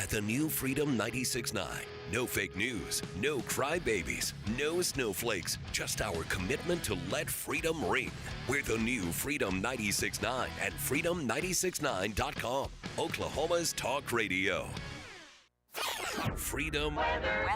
at the new Freedom 96.9. No fake news, no crybabies, no snowflakes, just our commitment to let freedom ring. We're the new Freedom 96.9 and freedom969.com, Oklahoma's talk radio. Freedom Weather.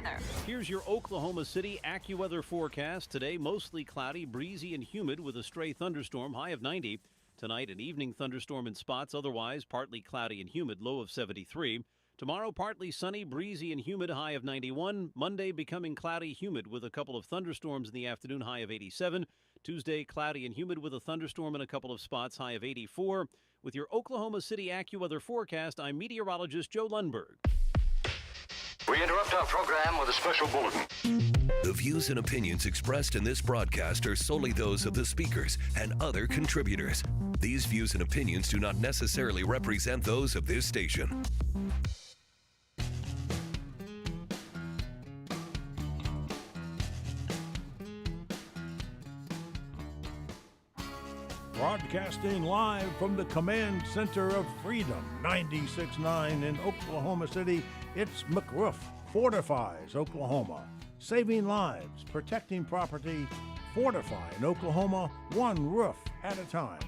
Here's your Oklahoma City AccuWeather forecast. Today, mostly cloudy, breezy, and humid with a stray thunderstorm, high of 90. Tonight, an evening thunderstorm in spots, otherwise partly cloudy and humid, low of 73. Tomorrow, partly sunny, breezy, and humid, high of 91. Monday, becoming cloudy, humid with a couple of thunderstorms in the afternoon, high of 87. Tuesday, cloudy and humid with a thunderstorm in a couple of spots, high of 84. With your Oklahoma City AccuWeather forecast, I'm meteorologist Joe Lundberg. We interrupt our program with a special bulletin. The views and opinions expressed in this broadcast are solely those of the speakers and other contributors. These views and opinions do not necessarily represent those of this station. Broadcasting live from the Command Center of Freedom, 96.9 in Oklahoma City, it's McRoof Fortifies, Oklahoma. Saving lives, protecting property, fortifying Oklahoma, one roof at a time.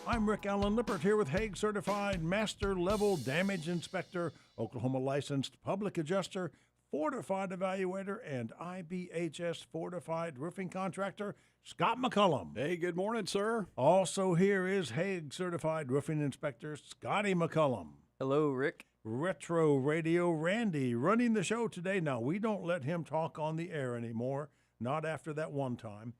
I'm Rick Allen Lippert here with Hague Certified Master Level Damage Inspector, Oklahoma Licensed Public Adjuster, Fortified Evaluator, and IBHS Fortified Roofing Contractor, Scott McCullum. Hey, good morning, sir. Also here is Hague Certified Roofing Inspector, Scotty McCullum. Hello, Rick. Retro Radio Randy running the show today. Now, we don't let him talk on the air anymore, not after that one time,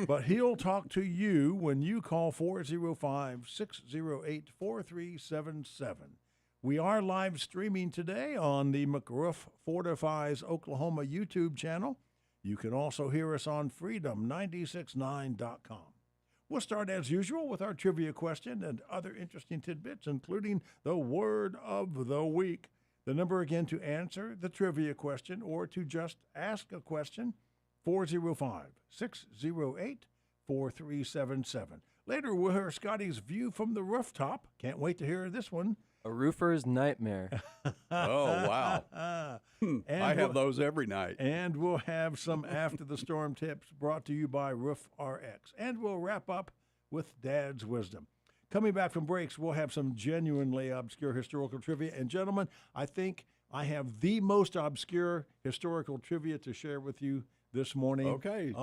but he'll talk to you when you call 405-608-4377. We are live streaming today on the McRoof Fortifies Oklahoma YouTube channel. You can also hear us on freedom969.com. We'll start as usual with our trivia question and other interesting tidbits, including the word of the week. The number again to answer the trivia question or to just ask a question, 405-608-4377. Later, we'll hear Scotty's view from the rooftop. Can't wait to hear this one. A roofer's nightmare. Oh, wow. I have those every night. And we'll have some after the storm tips brought to you by Roof RX. And we'll wrap up with Dad's Wisdom. Coming back from breaks, we'll have some genuinely obscure historical trivia. And gentlemen, I think I have the most obscure historical trivia to share with you this morning. Okay. You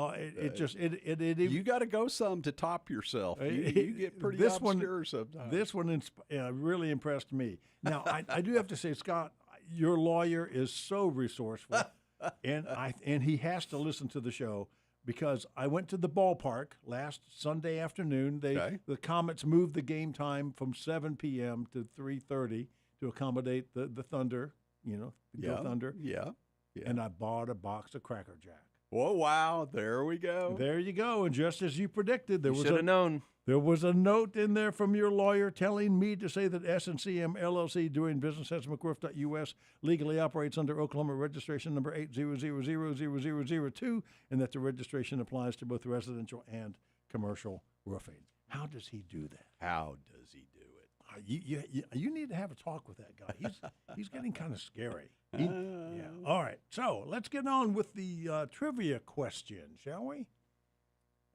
got to go some to top yourself. You get pretty obscure sometimes. This one really impressed me. Now, I do have to say, Scott, your lawyer is so resourceful, and he has to listen to the show because I went to the ballpark last Sunday afternoon. The Comets moved the game time from 7 p.m. to 3:30 to accommodate the Thunder, Go Thunder. Yeah. And I bought a box of Cracker Jack. Oh, wow. There we go. There you go. And just as you predicted, there was a note in there from your lawyer telling me to say that S&CM LLC, doing business as McRoof.us, legally operates under Oklahoma registration number 800000002, and that the registration applies to both residential and commercial roofing. How does he do that? How does he do it? You need to have a talk with that guy. He's getting kind of scary. Yeah. All right. So let's get on with the trivia question, shall we?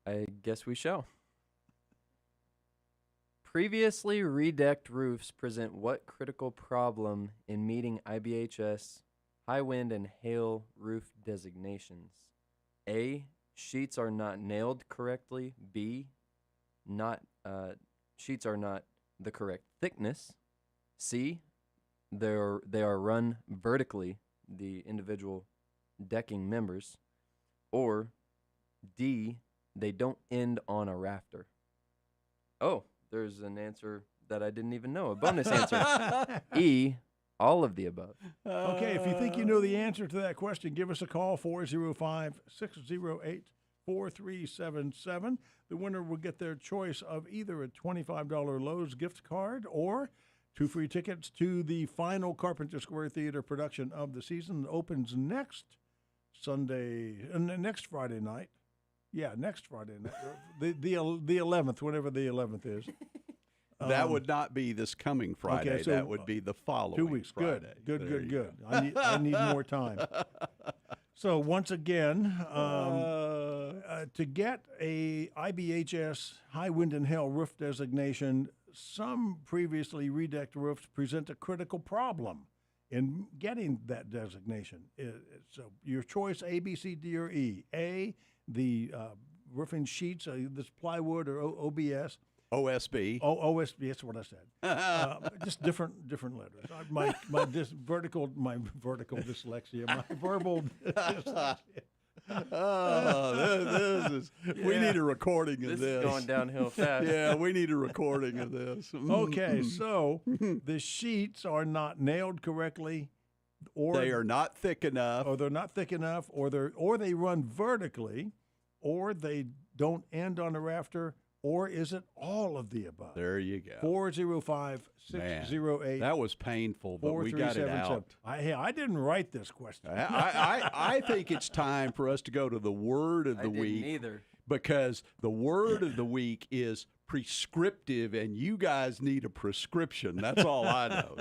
I guess we shall. Previously redecked roofs present what critical problem in meeting IBHS high wind and hail roof designations? A, sheets are not nailed correctly. B, sheets are not the correct thickness. C, they are run vertically, the individual decking members. Or D, they don't end on a rafter. Oh, there's an answer that I didn't even know, a bonus answer. E, all of the above. Okay, if you think you know the answer to that question, give us a call, 405-608-4377. The winner will get their choice of either a $25 Lowe's gift card or 2 free tickets to the final Carpenter Square Theater production of the season that opens next Friday night. Yeah, next Friday night. the 11th, whenever the 11th is. That would not be this coming Friday. Okay, so, that would be the following 2 weeks. Friday. Good. I need more time. So once again, to get a IBHS High Wind and Hail Roof designation, some previously redecked roofs present a critical problem in getting that designation. So your choice, A, B, C, D, or E. A, the roofing sheets, this plywood or OBS. OSB. OSB. That's what I said. Just different letters. My vertical dyslexia. My verbal dyslexia. This is. We need a recording of this. This is going downhill fast. Yeah, we need a recording of this. Okay, so the sheets are not nailed correctly, or they are not thick enough, or they're not thick enough, or they run vertically, or they don't end on a rafter. Or is it all of the above? There you go. 405-608. That was painful, but we got it out. I didn't write this question. I think it's time for us to go to the word of the week. Didn't either. Because the word of the week is prescriptive, and you guys need a prescription. That's all I know.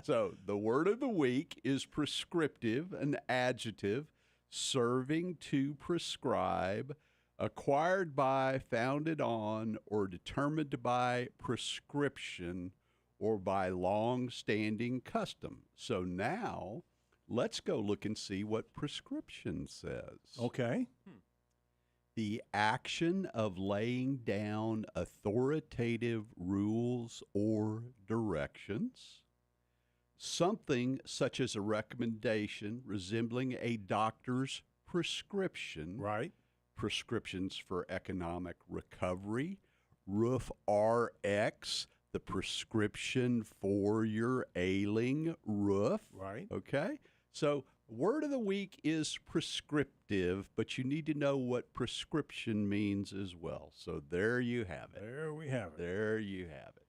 So the word of the week is prescriptive, an adjective, serving to prescribe, acquired by, founded on, or determined by prescription or by long-standing custom. So now let's go look and see what prescription says. Okay. The action of laying down authoritative rules or directions. Something such as a recommendation resembling a doctor's prescription. Right. Prescriptions for economic recovery, Roof RX, the prescription for your ailing roof. Right. Okay. So word of the week is prescriptive, but you need to know what prescription means as well. So there you have it. There we have it. There you have it.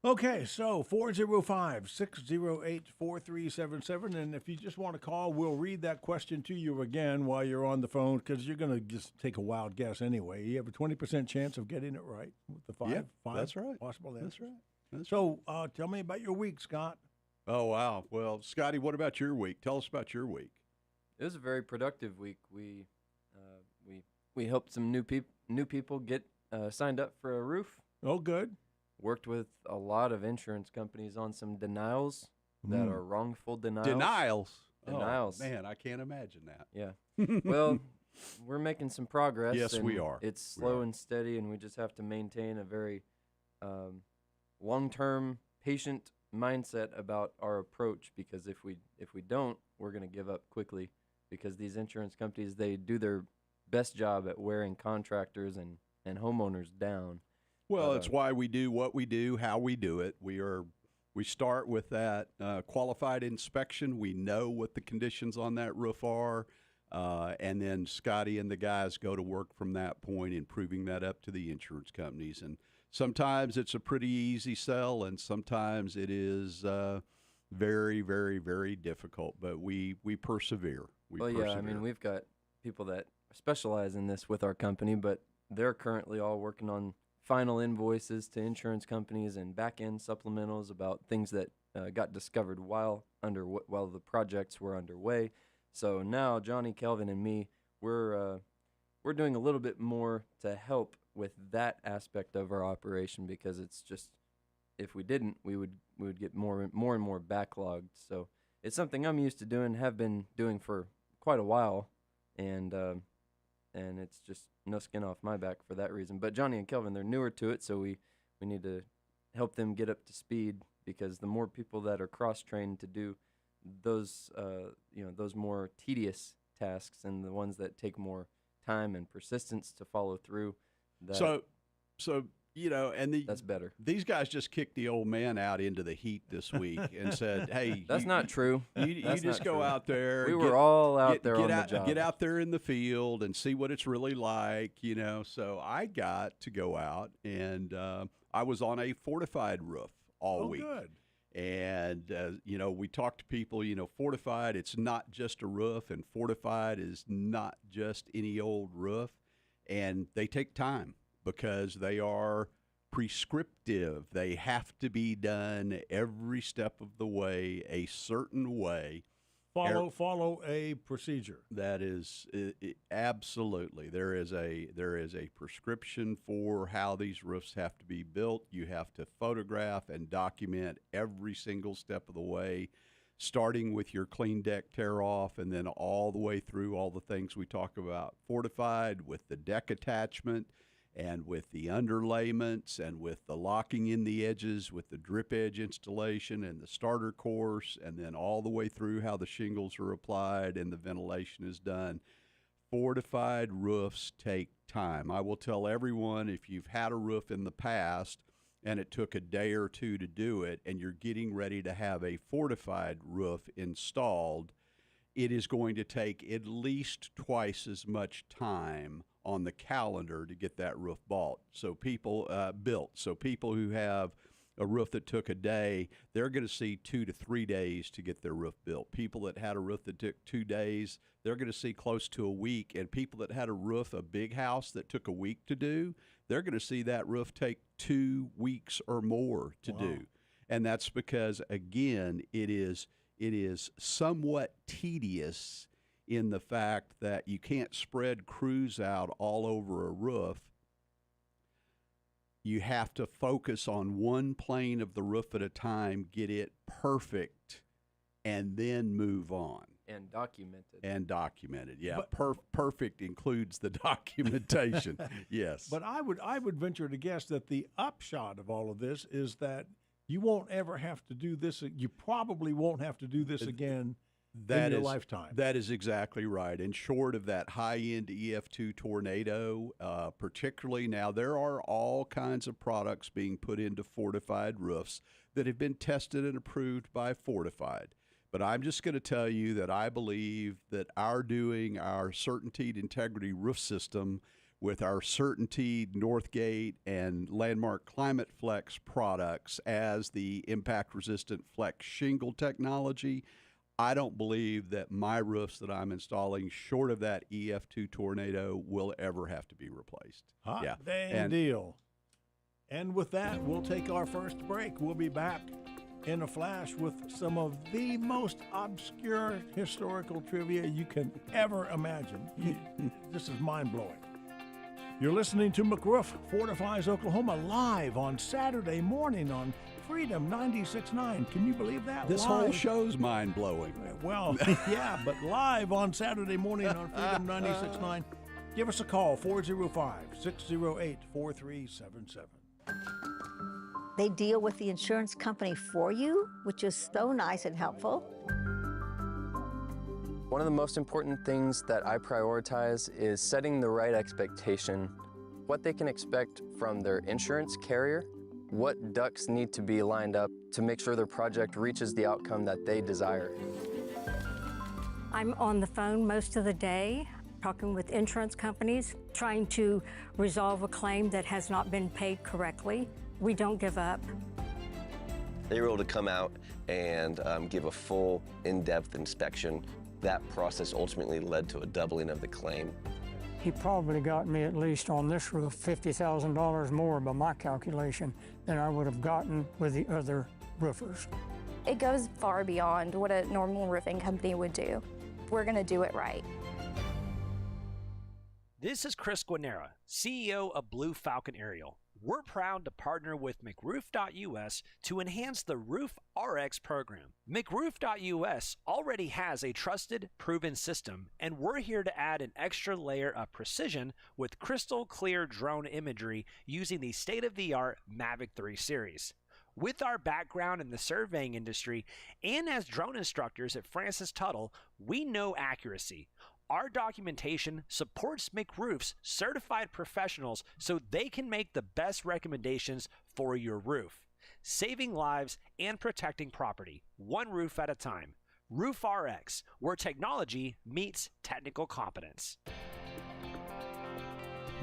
Okay, so 405-608-4377. And if you just want to call, we'll read that question to you again while you're on the phone, because you're going to just take a wild guess anyway. You have a 20% chance of getting it right with the five that's right. possible answers. That's right. So tell me about your week, Scott. Oh, wow. Well, Scotty, what about your week? Tell us about your week. It was a very productive week. We helped some new people get signed up for a roof. Oh, good. Worked with a lot of insurance companies on some denials that are wrongful denials. Denials. Denials. Oh, man, I can't imagine that. Yeah. Well, we're making some progress. Yes, and we are. It's slow and steady, and we just have to maintain a very long-term, patient mindset about our approach, because if we don't, we're going to give up quickly, because these insurance companies, they do their best job at wearing contractors and homeowners down. Well, it's why we do what we do, how we do it. We start with that qualified inspection. We know what the conditions on that roof are, and then Scotty and the guys go to work from that point in proving that up to the insurance companies. And sometimes it's a pretty easy sell, and sometimes it is very, very, very difficult. But we persevere. Yeah, I mean, we've got people that specialize in this with our company, but they're currently all working on final invoices to insurance companies and back-end supplementals about things that got discovered while the projects were underway. So now Johnny, Kelvin, and me, we're doing a little bit more to help with that aspect of our operation, because it's just, if we didn't, we would get more and more backlogged. So it's something I'm used to doing, have been doing for quite a while, and it's just no skin off my back for that reason. But Johnny and Kelvin, they're newer to it, so we need to help them get up to speed, because the more people that are cross-trained to do those more tedious tasks and the ones that take more time and persistence to follow through, so that's better. These guys just kicked the old man out into the heat this week and said, "Hey, that's not true. You just go out there. We were all out there on the the job. Get out there in the field and see what it's really like, So I got to go out, and I was on a fortified roof all week. Good. And we talked to people. Fortified, it's not just a roof, and fortified is not just any old roof, and they take time, because they are prescriptive. They have to be done every step of the way, a certain way. Follow a procedure. That is absolutely. There is a prescription for how these roofs have to be built. You have to photograph and document every single step of the way, starting with your clean deck tear off and then all the way through all the things we talk about fortified, with the deck attachment and with the underlayments and with the locking in the edges, with the drip edge installation and the starter course, and then all the way through how the shingles are applied and the ventilation is done. Fortified roofs take time. I will tell everyone, if you've had a roof in the past and it took a day or two to do it, and you're getting ready to have a fortified roof installed, it is going to take at least twice as much time on the calendar to get that roof built. So people who have a roof that took a day, they're going to see 2 to 3 days to get their roof built. People that had a roof that took 2 days, they're going to see close to a week. And people that had a big house that took a week to do, they're going to see that roof take 2 weeks or more to do. And that's because, again, it is somewhat tedious in the fact that you can't spread crews out all over a roof. You have to focus on one plane of the roof at a time, get it perfect, and then move on. And documented. Yeah, perfect includes the documentation. Yes. But I would venture to guess that the upshot of all of this is that you won't ever have to do this. You probably won't have to do this again in your lifetime. That is exactly right. And short of that high-end EF2 tornado, particularly now, there are all kinds of products being put into fortified roofs that have been tested and approved by Fortified. But I'm just going to tell you that I believe that our Certainteed Integrity roof system with our Certainteed Northgate and Landmark Climate Flex products as the impact-resistant flex shingle technology, I don't believe that my roofs that I'm installing, short of that EF2 tornado, will ever have to be replaced. Dang deal. And with that, we'll take our first break. We'll be back in a flash with some of the most obscure historical trivia you can ever imagine. This is mind-blowing. You're listening to McRoof Fortifies Oklahoma live on Saturday morning on Freedom 96.9. Can you believe that? This whole show's mind-blowing. Well, yeah, but live on Saturday morning on Freedom 96.9. Give us a call, 405-608-4377. They deal with the insurance company for you, which is so nice and helpful. One of the most important things that I prioritize is setting the right expectation, what they can expect from their insurance carrier, what ducks need to be lined up to make sure their project reaches the outcome that they desire. I'm on the phone most of the day, talking with insurance companies, trying to resolve a claim that has not been paid correctly. We don't give up. They were able to come out and give a full, in-depth inspection. That process ultimately led to a doubling of the claim. He probably got me, at least on this roof, $50,000 more by my calculation than I would have gotten with the other roofers. It goes far beyond what a normal roofing company would do. We're going to do it right. This is Chris Guanera, CEO of Blue Falcon Aerial. We're proud to partner with McRoof.us to enhance the Roof RX program. McRoof.us already has a trusted, proven system, and we're here to add an extra layer of precision with crystal clear drone imagery using the state-of-the-art Mavic 3 series. With our background in the surveying industry and as drone instructors at Francis Tuttle, we know accuracy. Our documentation supports McRoof's certified professionals so they can make the best recommendations for your roof, saving lives and protecting property, one roof at a time. Roof RX, where technology meets technical competence.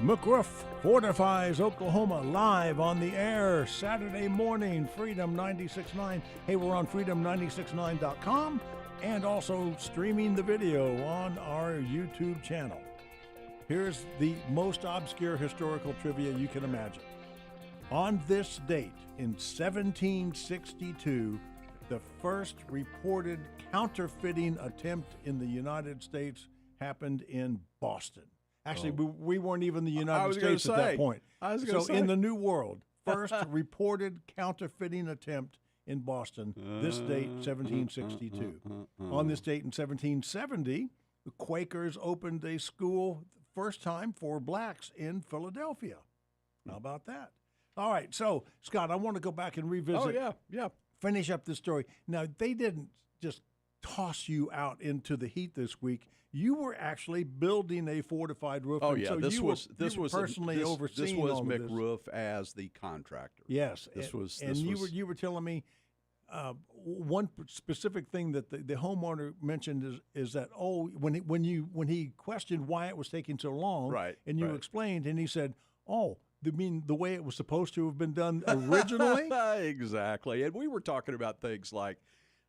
McRoof Fortifies Oklahoma live on the air Saturday morning, Freedom 96.9. Hey, we're on freedom969.com. and also streaming the video on our YouTube channel. Here's the most obscure historical trivia you can imagine. On this date in 1762, the first reported counterfeiting attempt in the United States happened in Boston. Actually, we weren't even the United States at that point. In the New World, first reported counterfeiting attempt in Boston, this date, 1762. On this date in 1770, the Quakers opened a school, first time for blacks in Philadelphia. How about that? All right, so, Scott, I want to go back and revisit. Finish up this story. Now, they didn't just toss you out into the heat this week. You were actually building a fortified roof. Oh, yeah. So this was personally overseeing all of this. This was McRoof as the contractor. Yes. You were telling me one specific thing that the homeowner mentioned is that, when he questioned why it was taking so long, right, and you explained, and he said, you mean the way it was supposed to have been done originally? Exactly. And we were talking about things like,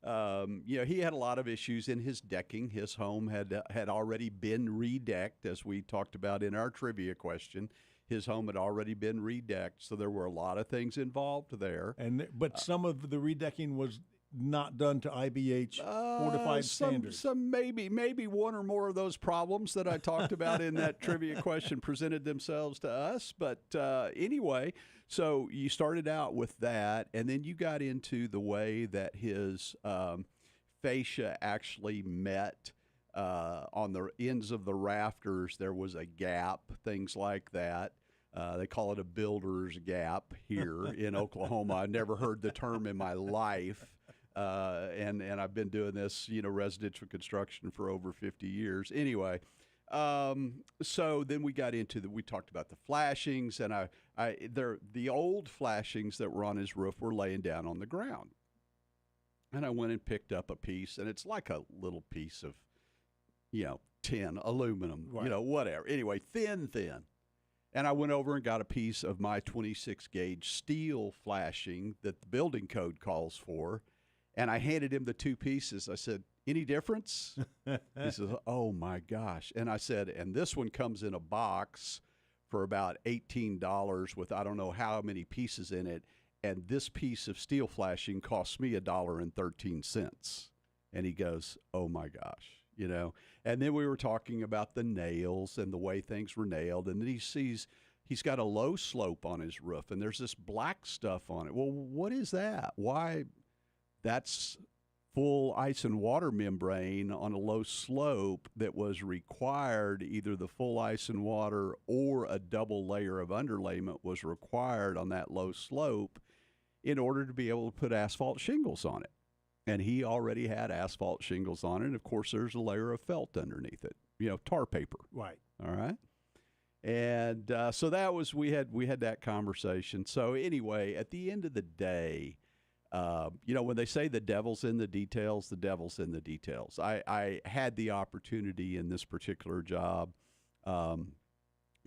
he had a lot of issues in his decking. His home had already been redecked, as we talked about in our trivia question. His home had already been redecked, so there were a lot of things involved there. But some of the redecking was not done to IBH fortified standards. Some maybe one or more of those problems that I talked about in that trivia question presented themselves to us. But anyway, so you started out with that, and then you got into the way that his fascia actually met on the ends of the rafters. There was a gap, things like that. They call it a builder's gap here in Oklahoma. I never heard the term in my life. And I've been doing this, residential construction for over 50 years. Anyway, so then we got into we talked about the flashings, and the old flashings that were on his roof were laying down on the ground. And I went and picked up a piece, and it's like a little piece of, tin, aluminum, whatever. Anyway, thin. And I went over and got a piece of my 26 gauge steel flashing that the building code calls for. And I handed him the two pieces. I said, "Any difference?" He says, "Oh, my gosh." And I said, "And this one comes in a box for about $18 with I don't know how many pieces in it. And this piece of steel flashing costs me $1.13. And he goes, "Oh, my gosh." And then we were talking about the nails and the way things were nailed. And then he sees he's got a low slope on his roof, and there's this black stuff on it. Well, what is that? Why? That's full ice and water membrane on a low slope that was required. Either the full ice and water or a double layer of underlayment was required on that low slope in order to be able to put asphalt shingles on it. And he already had asphalt shingles on it. And of course, there's a layer of felt underneath it, tar paper. Right. All right. And so that was, we had that conversation. So anyway, at the end of the day, when they say the devil's in the details, the devil's in the details. I had the opportunity in this particular job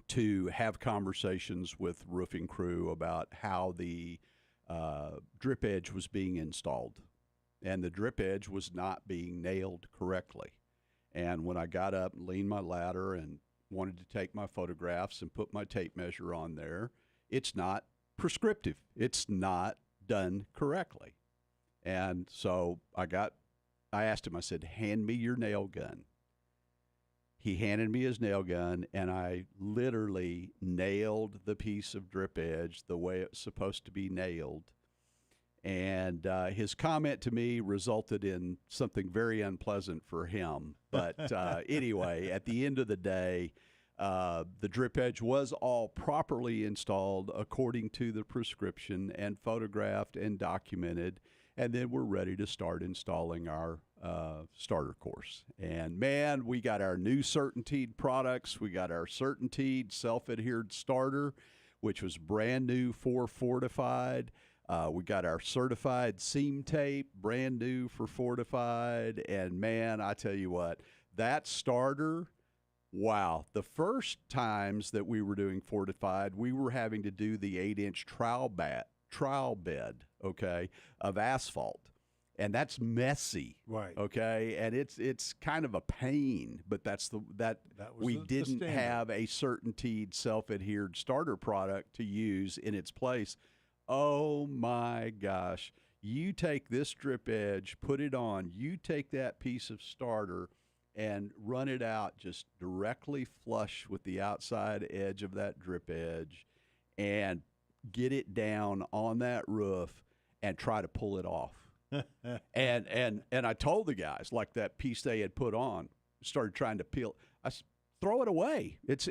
to have conversations with roofing crew about how the drip edge was being installed. And the drip edge was not being nailed correctly. And when I got up and leaned my ladder and wanted to take my photographs and put my tape measure on there, it's not prescriptive. It's not done correctly. And so I asked him, I said, "Hand me your nail gun." He handed me his nail gun, and I literally nailed the piece of drip edge the way it's supposed to be nailed. And his comment to me resulted in something very unpleasant for him. But anyway, at the end of the day, the drip edge was all properly installed according to the prescription and photographed and documented. And then we're ready to start installing our starter course. And man, we got our new CertainTeed products. We got our CertainTeed self-adhered starter, which was brand new for Fortified. We got our certified seam tape, brand new for Fortified. And man, I tell you what, that starter, wow. The first times that we were doing Fortified, we were having to do the 8-inch trial bed, okay, of asphalt. And that's messy, right? Okay, and it's kind of a pain, but we didn't have a CertainTeed self-adhered starter product to use in its place. Oh my gosh. You take this drip edge, put it on, you take that piece of starter and run it out just directly flush with the outside edge of that drip edge and get it down on that roof and try to pull it off. and I told the guys, like that piece they had put on, started trying to peel. Throw it away. It's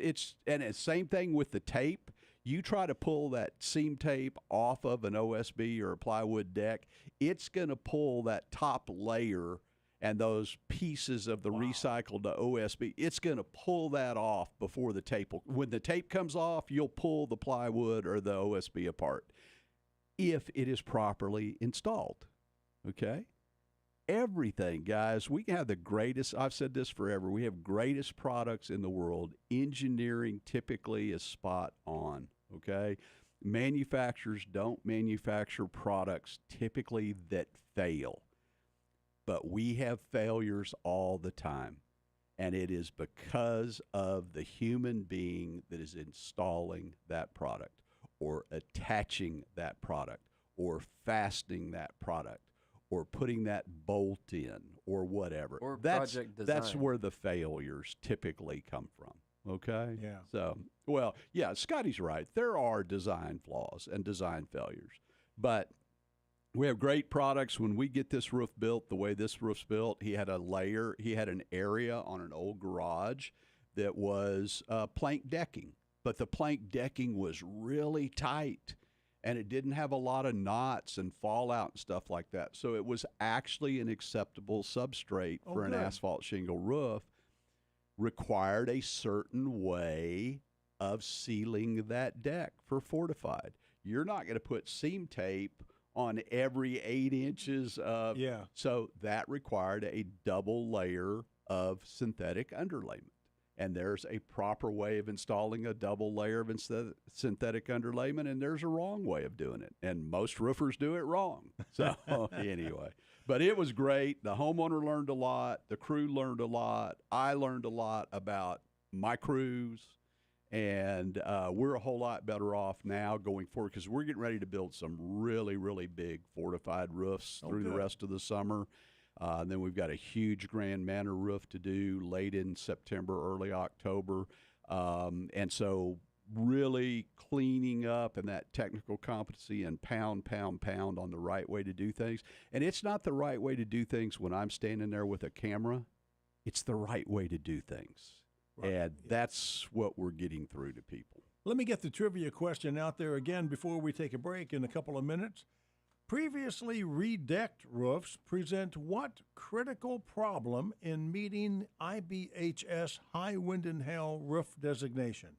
same thing with the tape. You try to pull that seam tape off of an OSB or a plywood deck, it's going to pull that top layer and those pieces of the recycled OSB. It's going to pull that off before the tape will. When the tape comes off, you'll pull the plywood or the OSB apart if it is properly installed. Okay? Everything, guys. We have the greatest, I've said this forever, we have greatest products in the world. Engineering typically is spot on, okay? Manufacturers don't manufacture products typically that fail. But we have failures all the time. And it is because of the human being that is installing that product or attaching that product or fastening that product or putting that bolt in or whatever. Or that's, project design. That's where the failures typically come from, okay? Yeah. So, well, yeah, Scotty's right. There are design flaws and design failures. But we have great products. When we get this roof built the way this roof's built, he had an area on an old garage that was plank decking. But the plank decking was really tight. And it didn't have a lot of knots and fallout and stuff like that. So it was actually an acceptable substrate for an asphalt shingle roof. Required a certain way of sealing that deck for fortified. You're not going to put seam tape on every 8 inches of. Yeah. So that required a double layer of synthetic underlayment. And there's a proper way of installing a double layer of synthetic underlayment, and there's a wrong way of doing it. And most roofers do it wrong. So anyway, but it was great. The homeowner learned a lot. The crew learned a lot. I learned a lot about my crews, and we're a whole lot better off now going forward because we're getting ready to build some really, really big fortified roofs through the rest of the summer. And then we've got a huge Grand Manor roof to do late in September, early October. And so really cleaning up and that technical competency and pound on the right way to do things. And it's not the right way to do things when I'm standing there with a camera. It's the right way to do things. Right. And that's what we're getting through to people. Let me get the trivia question out there again before we take a break in a couple of minutes. Previously redecked roofs present what critical problem in meeting IBHS high wind and hail roof designation?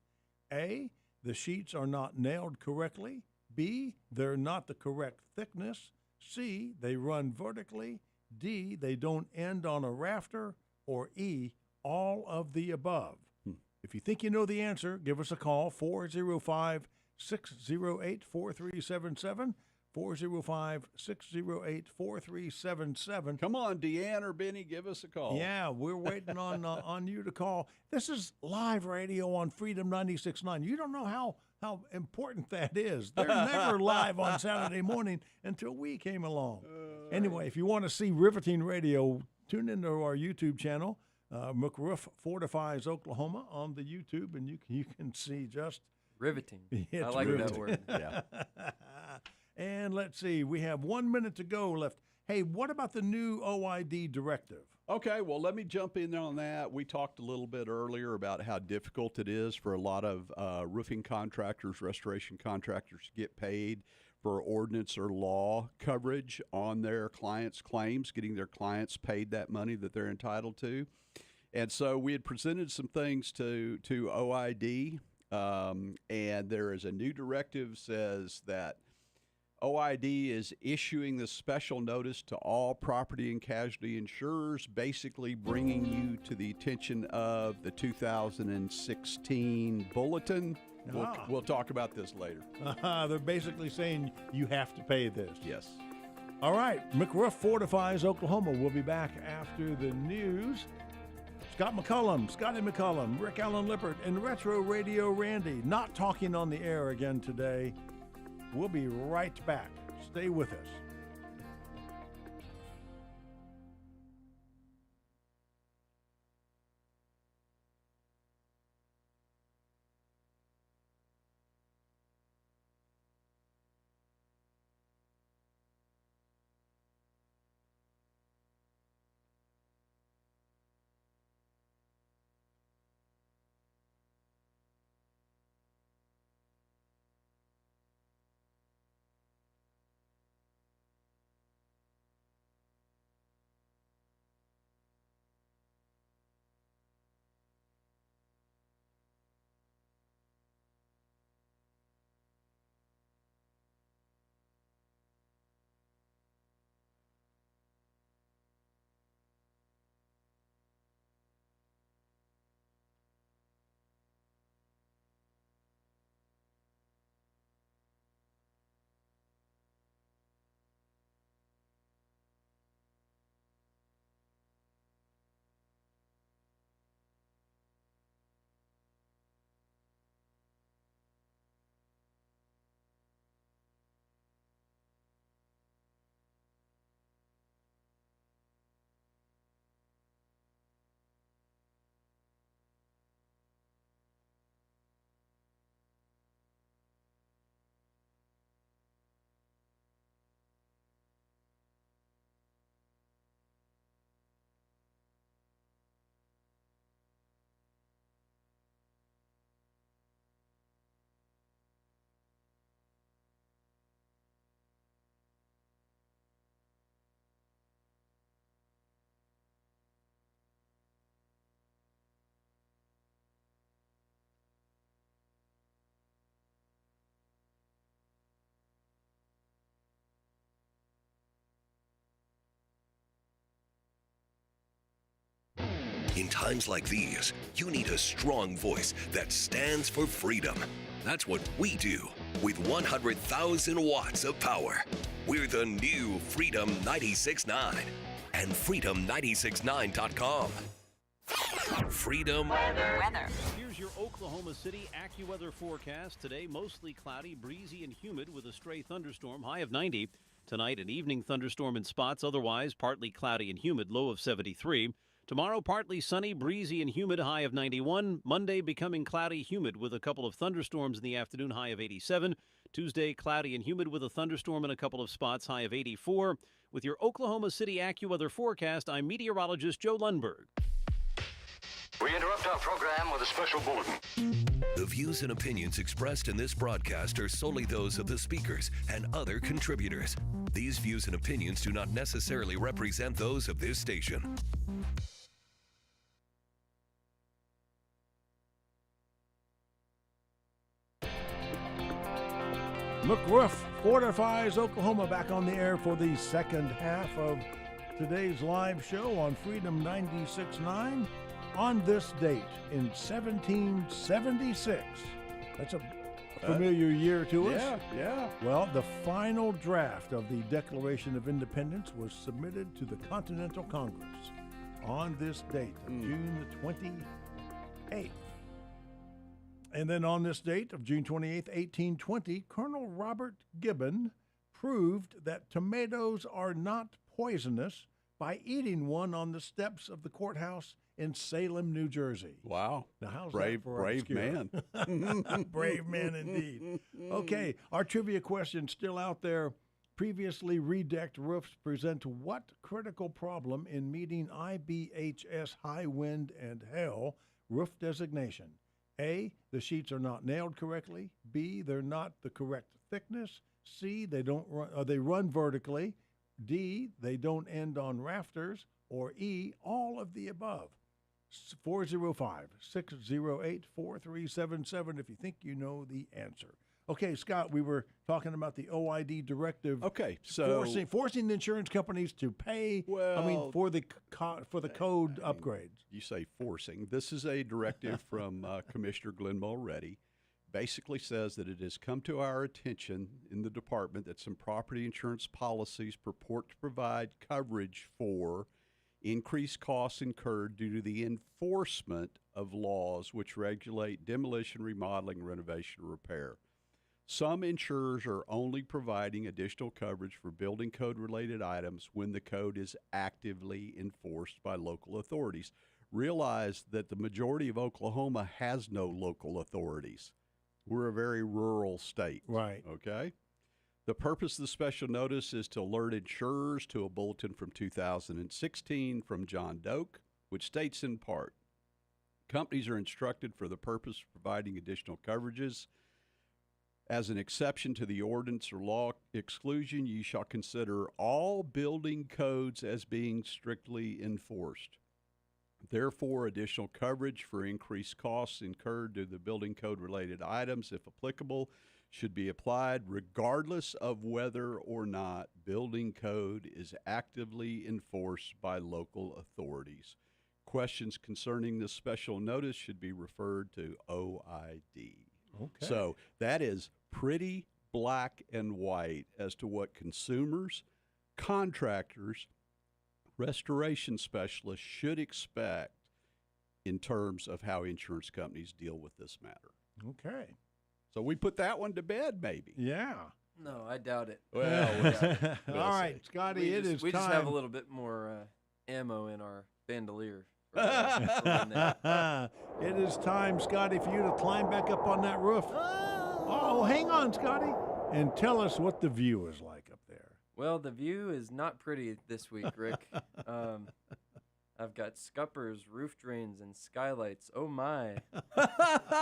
A, the sheets are not nailed correctly. B, they're not the correct thickness. C, they run vertically. D, they don't end on a rafter. Or E, all of the above. If you think you know the answer, give us a call, 405-608-4377. 405-608-4377. Come on, Deanne or Benny, give us a call. Yeah, we're waiting on you to call. This is live radio on Freedom 96.9. You don't know how important that is. They're never live on Saturday morning until we came along. Anyway, if you want to see riveting radio, tune into our YouTube channel, McRoof Fortifies Oklahoma on the YouTube, and you can see just riveting. I like riveting. that word. Yeah. And let's see, we have 1 minute to go left. Hey, what about the new OID directive? Okay, well, let me jump in on that. We talked a little bit earlier about how difficult it is for a lot of roofing contractors, restoration contractors to get paid for ordinance or law coverage on their clients' claims, getting their clients paid that money that they're entitled to. And so we had presented some things to OID, and there is a new directive says that OID is issuing this special notice to all property and casualty insurers, basically bringing you to the attention of the 2016 bulletin. We'll talk about this later. They're basically saying you have to pay this. Yes. All right, McRoof Fortifies Oklahoma. We'll be back after the news. Scotty McCullum, Rick Allen Lippert, and Retro Radio Randy not talking on the air again today. We'll be right back. Stay with us. In times like these, you need a strong voice that stands for freedom. That's what we do with 100,000 watts of power. We're the new Freedom 96.9 and freedom969.com. Freedom Weather. Here's your Oklahoma City AccuWeather forecast. Today, mostly cloudy, breezy, and humid with a stray thunderstorm, high of 90. Tonight, an evening thunderstorm in spots, otherwise partly cloudy and humid, low of 73. Tomorrow, partly sunny, breezy, and humid, high of 91. Monday, becoming cloudy, humid with a couple of thunderstorms in the afternoon, high of 87. Tuesday, cloudy and humid with a thunderstorm in a couple of spots, high of 84. With your Oklahoma City AccuWeather forecast, I'm meteorologist Joe Lundberg. We interrupt our program with a special bulletin. The views and opinions expressed in this broadcast are solely those of the speakers and other contributors. These views and opinions do not necessarily represent those of this station. McRoof Fortifies Oklahoma back on the air for the second half of today's live show on Freedom 96.9 on this date in 1776. That's a familiar year to us. Yeah. Well, the final draft of the Declaration of Independence was submitted to the Continental Congress on this date of June the 28th. And then on this date of June 28th, 1820, Colonel Robert Gibbon proved that tomatoes are not poisonous by eating one on the steps of the courthouse in Salem, New Jersey. Wow. Now, how's brave, that for brave man. Brave man indeed. Okay, our trivia question still out there. Previously redecked roofs present what critical problem in meeting IBHS high wind and hail roof designation? A, the sheets are not nailed correctly. B, they're not the correct thickness. C, they run vertically. D, they don't end on rafters. Or E, all of the above. 405-608-4377 if you think you know the answer. Okay, Scott, we were talking about the OID directive. Okay, so forcing the insurance companies to pay. For the code upgrades. You say forcing. This is a directive from Commissioner Glenn Mulready. Basically says that it has come to our attention in the department that some property insurance policies purport to provide coverage for increased costs incurred due to the enforcement of laws which regulate demolition, remodeling, renovation, or repair. Some insurers are only providing additional coverage for building code related items when the code is actively enforced by local authorities. Realize that the majority of Oklahoma has no local authorities. We're a very rural state. Right. Okay? The purpose of the special notice is to alert insurers to a bulletin from 2016 from John Doak, which states in part, companies are instructed for the purpose of providing additional coverages. As an exception to the ordinance or law exclusion, you shall consider all building codes as being strictly enforced. Therefore, additional coverage for increased costs incurred to the building code related items, if applicable, should be applied regardless of whether or not building code is actively enforced by local authorities. Questions concerning this special notice should be referred to OID. Okay. So that is pretty black and white as to what consumers, contractors, restoration specialists should expect in terms of how insurance companies deal with this matter. Okay. So we put that one to bed, maybe. Yeah. No, I doubt it. Well, all right, Scotty, we just have a little bit more ammo in our bandolier. It is time, Scotty, for you to climb back up on that roof. Oh, hang on, Scotty, and tell us what the view is like up there. Well, the view is not pretty this week, Rick. I've got scuppers, roof drains, and skylights. Oh, my.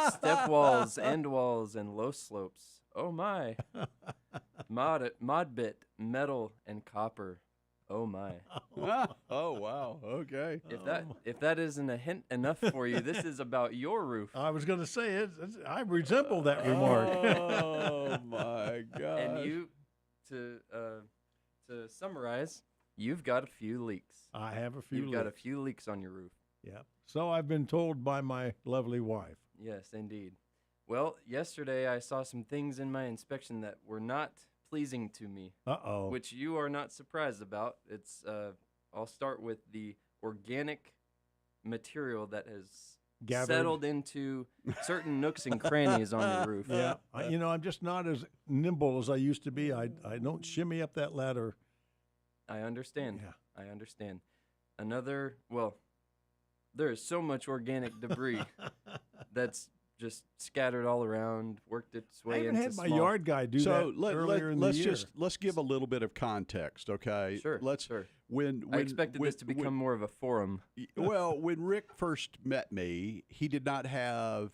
Step walls, end walls, and low slopes. Oh, my. Mod bit, metal, and copper. Oh, my. Oh, wow. Okay. If that isn't a hint enough for you, this is about your roof. I was going to say, I resemble that remark. Oh, my God. And you, to summarize, you've got a few leaks. I have a few You've got a few leaks on your roof. Yeah. So I've been told by my lovely wife. Yes, indeed. Well, yesterday I saw some things in my inspection that were not pleasing to me. Uh-oh. Which you are not surprised about. It's I'll start with the organic material that has settled into certain nooks and crannies on your roof. Yeah. I'm just not as nimble as I used to be. I don't shimmy up that ladder. I understand. Yeah. I understand. There is so much organic debris that's just scattered all around, worked its way into I haven't had my yard guy do that earlier in the year. Let's give a little bit of context, okay? Sure. Sure. I expected this to become more of a forum. Well, when Rick first met me, he did not have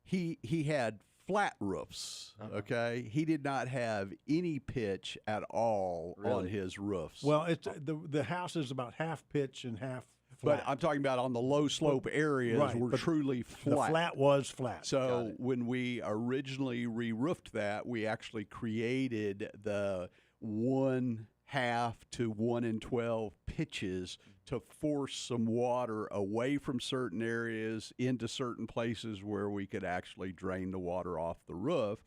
he had flat roofs, okay? He did not have any pitch at all on his roofs. Well, it's the house is about half pitch and half flat. But I'm talking about on the low slope areas were truly flat. The flat was flat. So when we originally re-roofed that, we actually created the 1/2 to 1 in 12 pitches to force some water away from certain areas into certain places where we could actually drain the water off the roof.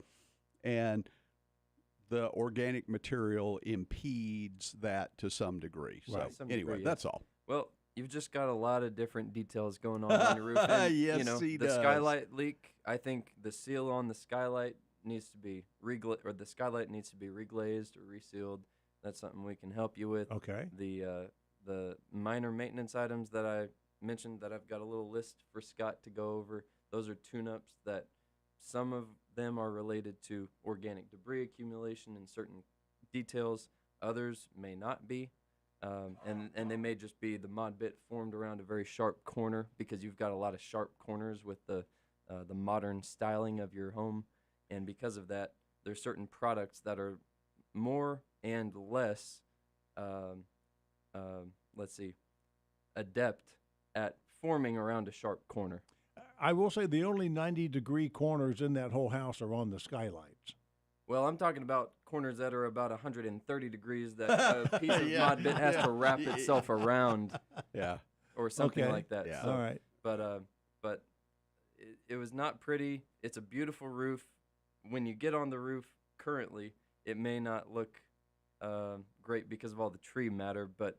And the organic material impedes that to some degree. Right. So anyway, that's all. Well, you've just got a lot of different details going on your roof. And, Yes, he the does. skylight leak, I think the seal on the skylight needs to be the skylight needs to be reglazed or resealed. That's something we can help you with. Okay. The minor maintenance items that I mentioned that I've got a little list for Scott to go over, those are tune-ups that some of them are related to organic debris accumulation in certain details. Others may not be. And they may just be the mod bit formed around a very sharp corner because you've got a lot of sharp corners with the modern styling of your home. And because of that, there's certain products that are more and less adept at forming around a sharp corner. I will say the only 90-degree corners in that whole house are on the skylights. Well, I'm talking about corners that are about 130 degrees that a piece of mod bit has to wrap itself around. Yeah. Or something like that. Yeah. So, all right. But it was not pretty. It's a beautiful roof. When you get on the roof currently, it may not look great because of all the tree matter, but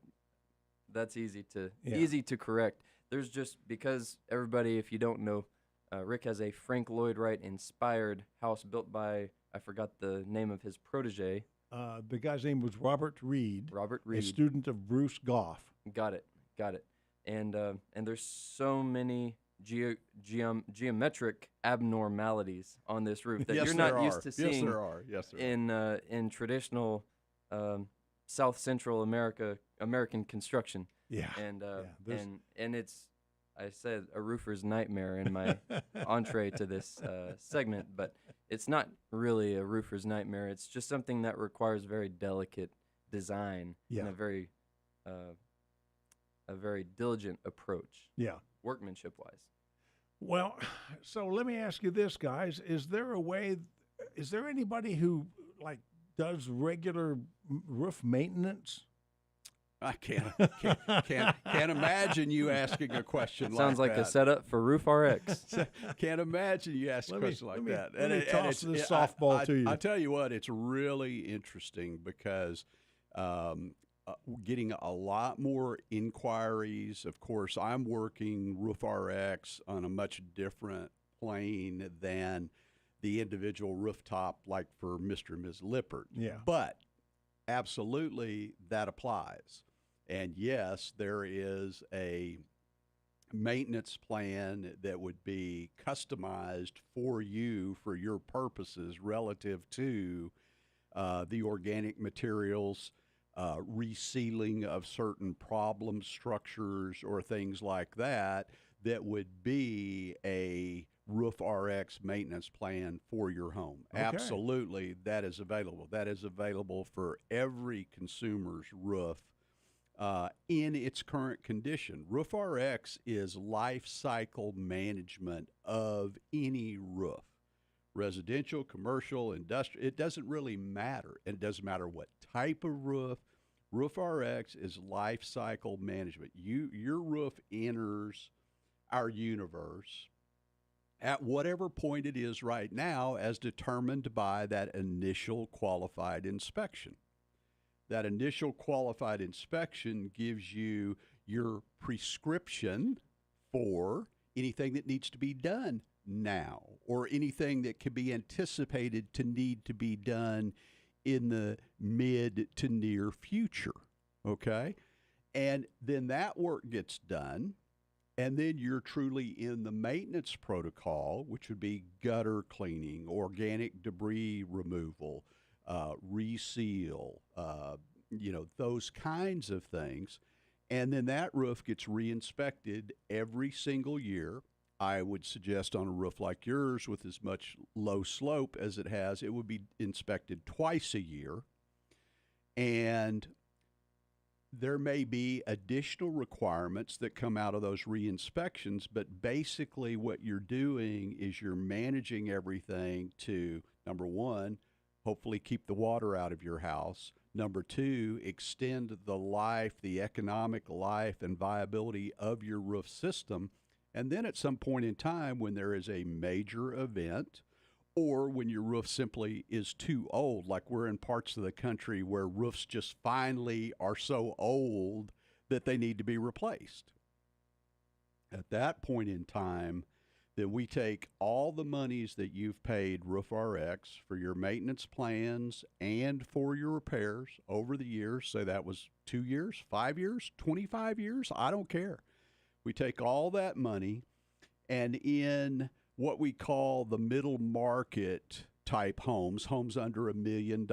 that's easy to correct. There's just, because everybody, if you don't know, Rick has a Frank Lloyd Wright inspired house built by I forgot the name of his protege. The guy's name was Robert Reed. Robert Reed, a student of Bruce Goff. Got it. And there's so many geometric abnormalities on this roof that you're not used to seeing. Yes, there are. In traditional South Central American construction. Yeah. And it's, I said, a roofer's nightmare in my entree to this segment, but it's not really a roofer's nightmare. It's just something that requires very delicate design and a very diligent approach. Yeah. Workmanship wise. Well, so let me ask you this, guys. Is there anybody who does regular roof maintenance? I can't imagine you asking a question like that. Sounds like a setup for Roof RX. Can't imagine you asking a question like that. Let me toss this softball to you. I tell you what, it's really interesting because getting a lot more inquiries. Of course, I'm working Roof RX on a much different plane than the individual rooftop, like for Mr. and Ms. Lippert. Yeah. But absolutely, that applies. And yes, there is a maintenance plan that would be customized for you for your purposes relative to the organic materials, resealing of certain problem structures or things like that would be a Roof RX maintenance plan for your home. Okay. Absolutely, that is available. That is available for every consumer's roof in its current condition. Roof RX is life cycle management of any roof. Residential, commercial, industrial, it doesn't really matter. And it doesn't matter what type of roof. Roof RX is life cycle management. Your roof enters our universe at whatever point it is right now as determined by that initial qualified inspection. That initial qualified inspection gives you your prescription for anything that needs to be done now or anything that could be anticipated to need to be done in the mid to near future, okay? And then that work gets done, and then you're truly in the maintenance protocol, which would be gutter cleaning, organic debris removal, reseal, those kinds of things. And then that roof gets re-inspected every single year. I would suggest on a roof like yours with as much low slope as it has, it would be inspected twice a year. And there may be additional requirements that come out of those re-inspections, but basically what you're doing is you're managing everything to, number one, hopefully keep the water out of your house. Number two, extend the life, the economic life and viability of your roof system. And then at some point in time when there is a major event or when your roof simply is too old, like we're in parts of the country where roofs just finally are so old that they need to be replaced. At that point in time, then we take all the monies that you've paid Roof RX for your maintenance plans and for your repairs over the years, say that was 2 years, 5 years, 25 years, I don't care. We take all that money, and in what we call the middle market type homes under $1 million,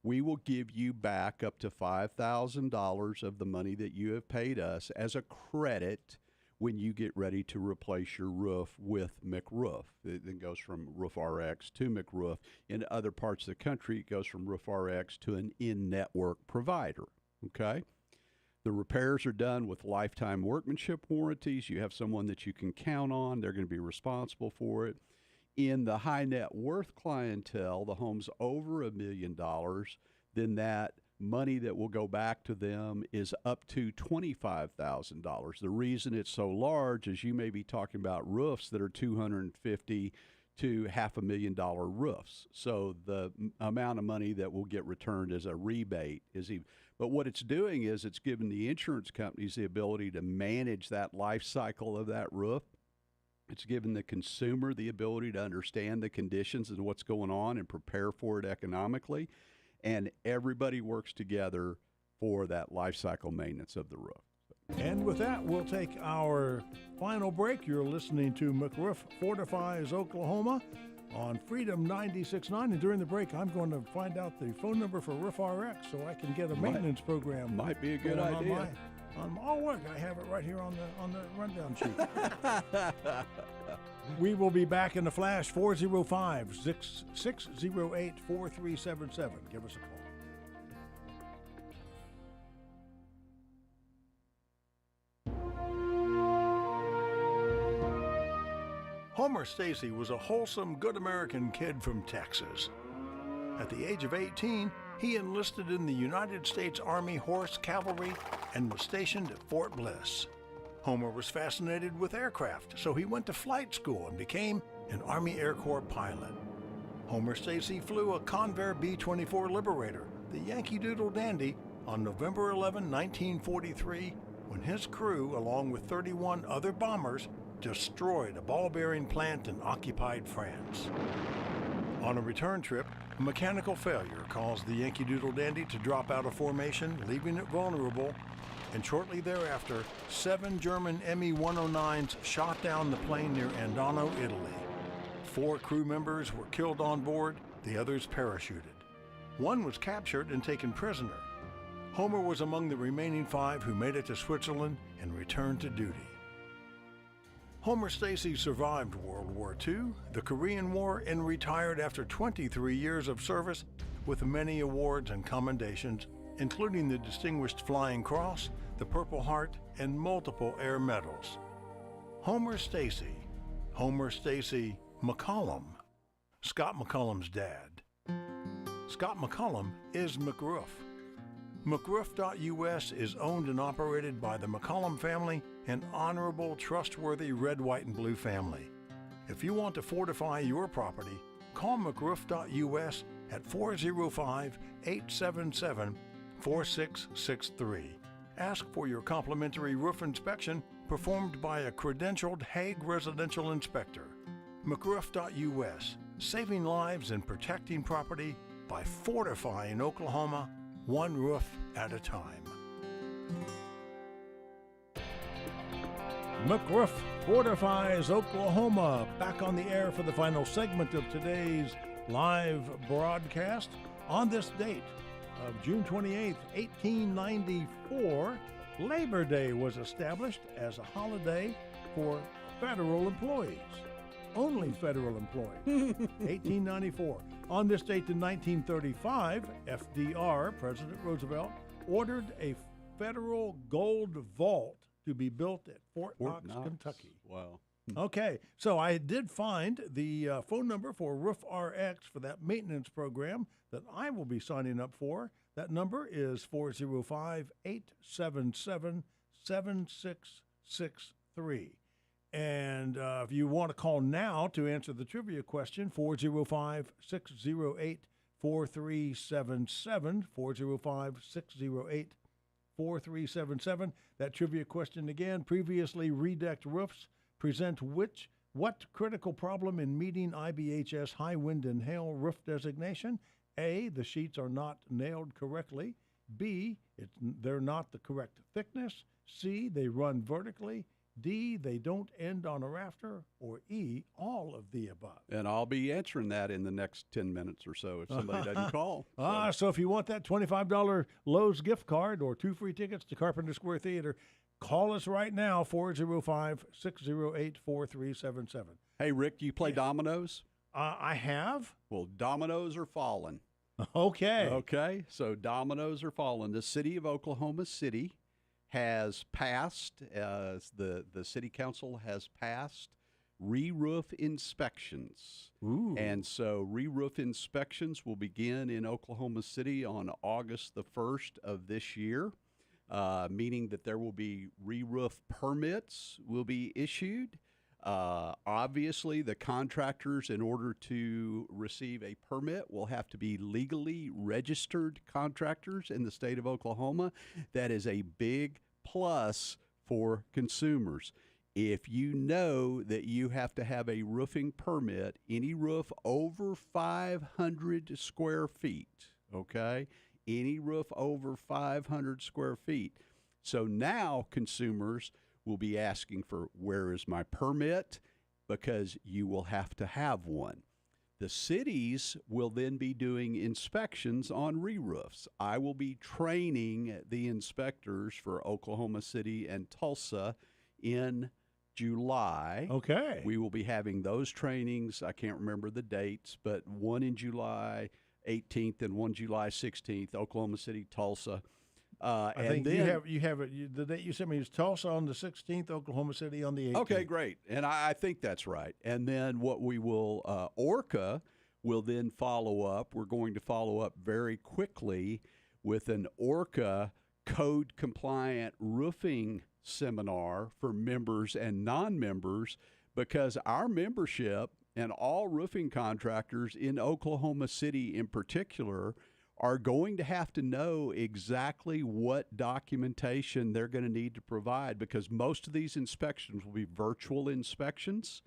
we will give you back up to $5,000 of the money that you have paid us as a credit when you get ready to replace your roof with McRoof. It then goes from Roof RX to McRoof. In other parts of the country, it goes from Roof RX to an in-network provider, okay? The repairs are done with lifetime workmanship warranties. You have someone that you can count on. They're going to be responsible for it. In the high net worth clientele, the home's over $1 million, then that money that will go back to them is up to $25,000. The reason it's so large is you may be talking about roofs that are $250,000 to $500,000 roofs. So the amount of money that will get returned as a rebate is even. But what it's doing is it's giving the insurance companies the ability to manage that life cycle of that roof It's given the consumer the ability to understand the conditions and what's going on and prepare for it economically. And everybody works together for that life cycle maintenance of the roof. And with that, we'll take our final break. You're listening to McRoof Fortifies Oklahoma on Freedom 96.9. And during the break, I'm going to find out the phone number for Roof RX so I can get a maintenance program. Might be a good idea. Look, I have it right here on the rundown sheet. We will be back in a flash. 405-608-4377. Give us a call. Homer Stacy was a wholesome, good American kid from Texas. At the age of 18, he enlisted in the United States Army Horse Cavalry and was stationed at Fort Bliss. Homer was fascinated with aircraft, so he went to flight school and became an Army Air Corps pilot. Homer Stacy flew a Convair B-24 Liberator, the Yankee Doodle Dandy, on November 11, 1943, when his crew, along with 31 other bombers, destroyed a ball-bearing plant in occupied France. On a return trip, a mechanical failure caused the Yankee Doodle Dandy to drop out of formation, leaving it vulnerable, and shortly thereafter, 7 German Me-109s shot down the plane near Andano, Italy. 4 crew members were killed on board, the others parachuted. 1 was captured and taken prisoner. Homer was among the remaining 5 who made it to Switzerland and returned to duty. Homer Stacy survived World War II, the Korean War, and retired after 23 years of service with many awards and commendations, including the Distinguished Flying Cross, the Purple Heart, and multiple air medals. Homer Stacy McCollum, Scott McCollum's dad. Scott McCollum is McRoof. McRoof.us is owned and operated by the McCollum family, an honorable, trustworthy red, white, and blue family. If you want to fortify your property, call McRoof.us at 405-877-4663. Ask for your complimentary roof inspection performed by a credentialed Hague residential inspector. McRoof.us, saving lives and protecting property by fortifying Oklahoma, one roof at a time. McRoof Fortifies Oklahoma, back on the air for the final segment of today's live broadcast. On this date of June 28, 1894, Labor Day was established as a holiday for federal employees. Only federal employees. 1894. On this date in 1935, FDR, President Roosevelt, ordered a federal gold vault to be built at Fort Knox, Kentucky. Wow. Okay, so I did find the phone number for Roof RX for that maintenance program that I will be signing up for. That number is 405-877-7663. And if you want to call now to answer the trivia question, 405-608-4377, 405-608-4377. That trivia question again, previously redecked roofs present what critical problem in meeting IBHS high wind and hail roof designation? A, the sheets are not nailed correctly. B, they're not the correct thickness. C, they run vertically. D, they don't end on a rafter. Or E, all of the above. And I'll be answering that in the next 10 minutes or so if somebody doesn't call. So if you want that $25 Lowe's gift card or 2 free tickets to Carpenter Square Theater, call us right now, 405-608-4377. Hey, Rick, do you play dominoes? I have. Well, dominoes are falling. Okay. So dominoes are falling. The city of Oklahoma City has passed, the city council has passed re-roof inspections. Ooh. And so re-roof inspections will begin in Oklahoma City on August the 1st of this year, meaning that there will be re-roof permits will be issued. Obviously, the contractors, in order to receive a permit, will have to be legally registered contractors in the state of Oklahoma. That is a big plus for consumers. if you know that you have to have a roofing permit, any roof over 500 square feet, okay? Any roof over 500 square feet. So now consumers will be asking for, where is my permit? Because you will have to have one. The cities will then be doing inspections on re-roofs. I will be training the inspectors for Oklahoma City and Tulsa in July. Okay. We will be having those trainings. I can't remember the dates, but one in July 18th and one July 16th, Oklahoma City, Tulsa. I think then, you have it. The date you sent me is Tulsa on the 16th, Oklahoma City on the 18th. Okay, great. And I think that's right. And then what we will, ORCA will then follow up. We're going to follow up very quickly with an ORCA code compliant roofing seminar for members and non-members, because our membership and all roofing contractors in Oklahoma City in particular are going to have to know exactly what documentation they're going to need to provide, because most of these inspections will be virtual inspections,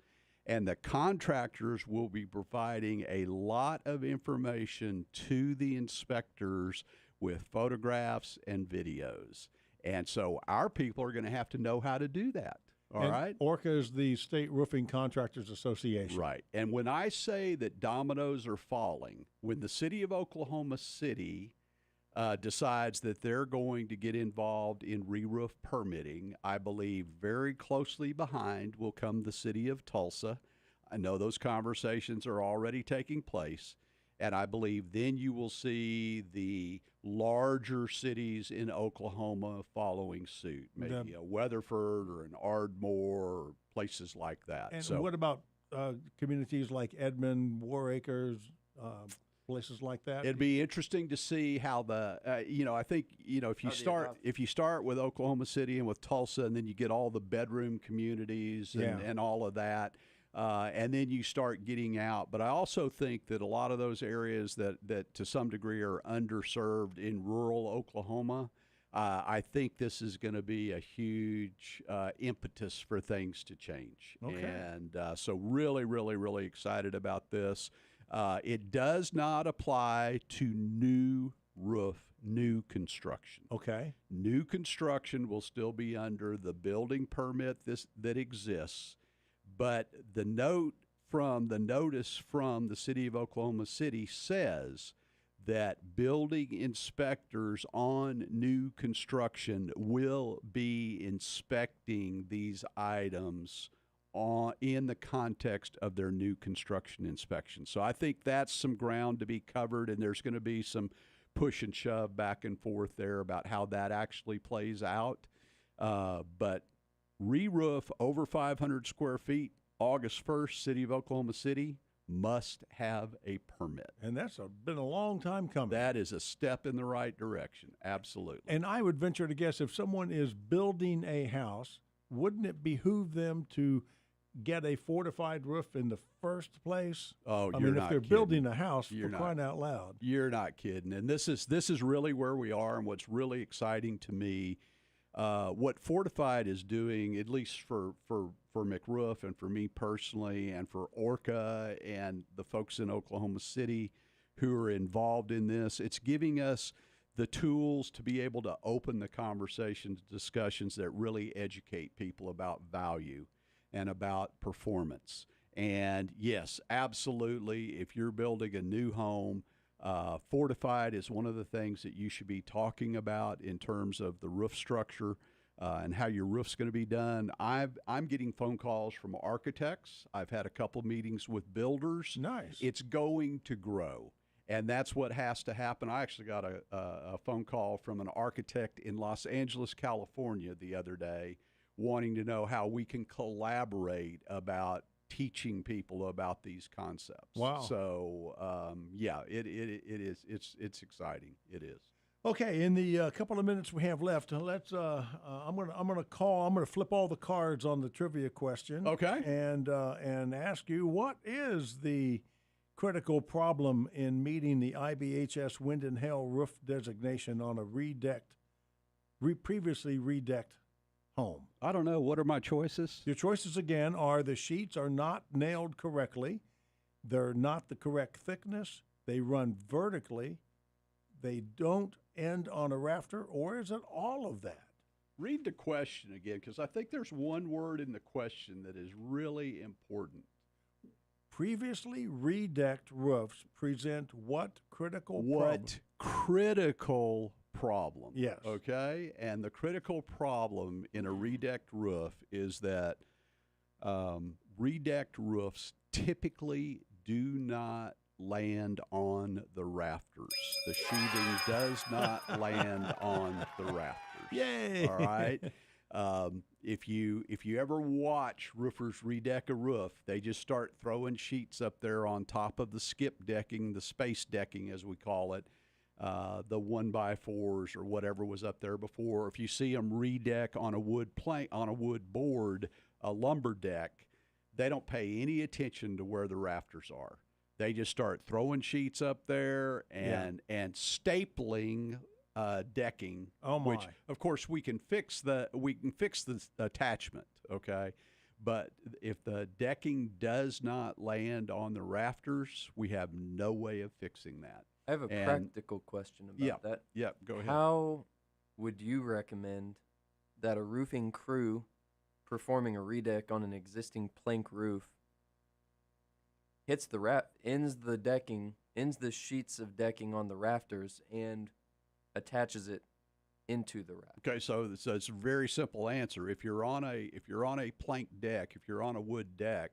and the contractors will be providing a lot of information to the inspectors with photographs and videos. And so our people are going to have to know how to do that. All right. ORCA is the State Roofing Contractors Association. Right. And when I say that dominoes are falling, when the city of Oklahoma City decides that they're going to get involved in re-roof permitting, I believe very closely behind will come the city of Tulsa. I know those conversations are already taking place. And I believe then you will see the larger cities in Oklahoma following suit, maybe a Weatherford or an Ardmore or places like that. And so, what about communities like Edmond, War Acres, places like that? It'd be interesting to see how the, I think, if you start with Oklahoma City and with Tulsa, and then you get all the bedroom communities and all of that. And then you start getting out. But I also think that a lot of those areas that to some degree are underserved in rural Oklahoma, I think this is going to be a huge impetus for things to change. Okay. And so really, really, really excited about this. It does not apply to new construction. Okay. New construction will still be under the building permit that exists. But the notice from the city of Oklahoma City says that building inspectors on new construction will be inspecting these items in the context of their new construction inspection. So I think that's some ground to be covered, and there's going to be some push and shove back and forth there about how that actually plays out. But re-roof over 500 square feet, August 1st, City of Oklahoma City must have a permit. And that's been a long time coming. That is a step in the right direction, absolutely. And I would venture to guess if someone is building a house, wouldn't it behoove them to get a fortified roof in the first place? Oh, I you're mean, not if they're kidding. building a house, for crying out loud. You're not kidding. And this is really where we are, and what's really exciting to me. What Fortified is doing, at least for McRoof and for me personally and for ORCA and the folks in Oklahoma City who are involved in this, it's giving us the tools to be able to open the conversations, discussions that really educate people about value and about performance. And yes, absolutely, if you're building a new home, Fortified is one of the things that you should be talking about in terms of the roof structure and how your roof's going to be done. I'm getting phone calls from architects. I've had a couple meetings with builders. Nice. It's going to grow, and that's what has to happen. I actually got a phone call from an architect in Los Angeles, California the other day, wanting to know how we can collaborate about teaching people about these concepts. Wow. So it is. It's exciting. It is. Okay, in the couple of minutes we have left, let's. I'm gonna flip all the cards on the trivia question. Okay. And ask you, what is the critical problem in meeting the IBHS Wind and Hail roof designation on a previously redecked home? I don't know. What are my choices? Your choices again are the sheets are not nailed correctly, they're not the correct thickness, they run vertically, they don't end on a rafter, or is it all of that? Read the question again, because I think there's one word in the question that is really important. Previously redecked roofs present what critical problem? What critical problem? Yes. Okay? And the critical problem in a redecked roof is that redecked roofs typically do not land on the rafters. The sheathing does not land on the rafters. Yay! All right? If you ever watch roofers redeck a roof, they just start throwing sheets up there on top of the skip decking, the space decking as we call it, the 1x4s or whatever was up there before. If you see them redeck on a wood plank, on a wood board, a lumber deck, they don't pay any attention to where the rafters are. They just start throwing sheets up there and stapling decking, which of course we can fix the attachment, okay? But if the decking does not land on the rafters, we have no way of fixing that. I have a practical question about that. Yeah, go ahead. How would you recommend that a roofing crew performing a redeck on an existing plank roof hits the ends the sheets of decking on the rafters and attaches it into the raft? Okay, so it's a very simple answer. If you're on a plank deck, if you're on a wood deck,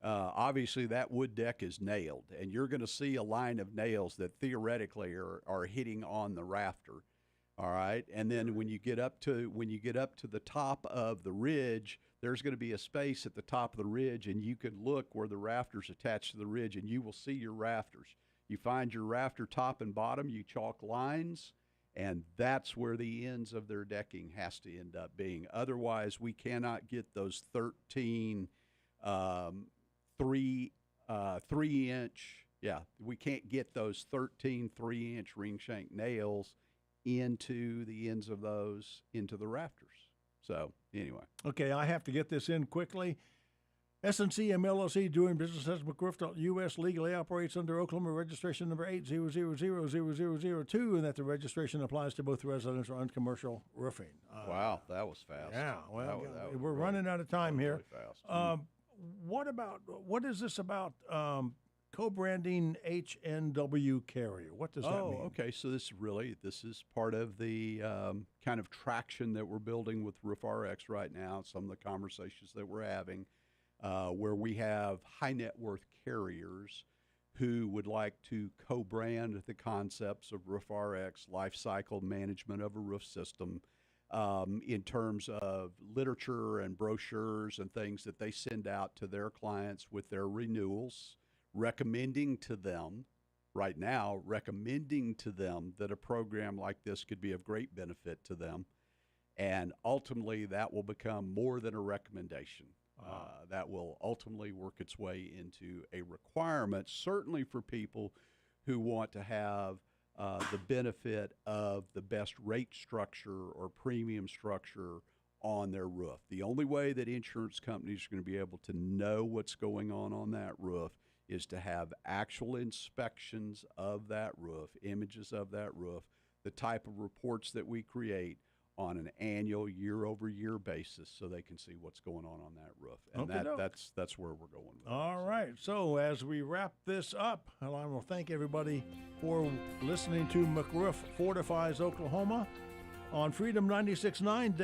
obviously that wood deck is nailed, and you're going to see a line of nails that theoretically are hitting on the rafter. All right, and then when you get up to the top of the ridge, there's going to be a space at the top of the ridge, and you can look where the rafters attached to the ridge, and you will see your rafters. You find your rafter top and bottom, you chalk lines, and that's where the ends of their decking has to end up being. Otherwise, we cannot get those 13 3-inch. Yeah, we can't get those 13 3-inch ring shank nails into the ends of those into the rafters. So anyway. Okay, I have to get this in quickly. S&CM LLC, doing business as McRoof.US, legally operates under Oklahoma registration number 800000002, and that the registration applies to both residential and commercial roofing. Wow, that was fast. Yeah, well, we're really, running out of time here. Really fast. What is this about co-branding HNW carrier? What does that mean? Oh, okay. So this is part of the kind of traction that we're building with Roof RX right now. Some of the conversations that we're having, where we have high net worth carriers who would like to co-brand the concepts of Roof RX, life cycle management of a roof system, in terms of literature and brochures and things that they send out to their clients with their renewals, recommending to them that a program like this could be of great benefit to them. And ultimately, that will become more than a recommendation. That will ultimately work its way into a requirement, certainly for people who want to have the benefit of the best rate structure or premium structure on their roof. The only way that insurance companies are going to be able to know what's going on that roof is to have actual inspections of that roof, images of that roof, the type of reports that we create on an annual, year-over-year basis, so they can see what's going on that roof. And that's where we're going with All right. So as we wrap this up, I will thank everybody for listening to McRoof Fortifies Oklahoma on Freedom 96.9.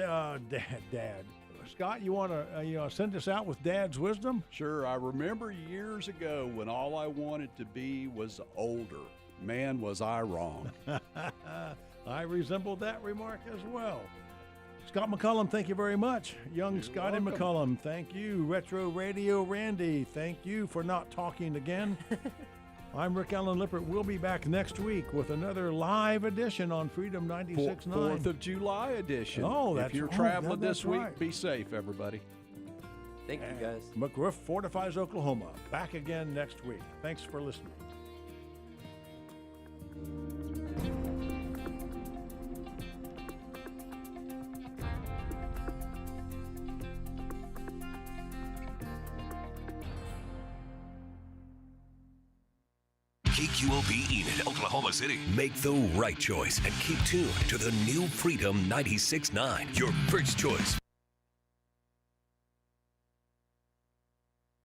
Dad. Scott, you want to send us out with Dad's wisdom? Sure. I remember years ago when all I wanted to be was older. Man, was I wrong. I resembled that remark as well. Scott McCullum, thank you very much. Young Scotty McCullum, thank you. Retro Radio Randy, thank you for not talking again. I'm Rick Allen Lippert. We'll be back next week with another live edition on Freedom 96.9. 4th of July edition. Oh, if you're traveling this week, be safe, everybody. Thank you, guys. McRoof Fortifies Oklahoma. Back again next week. Thanks for listening. KQOP Enid, Oklahoma City. Make the right choice and keep tuned to the new Freedom 96.9, your first choice.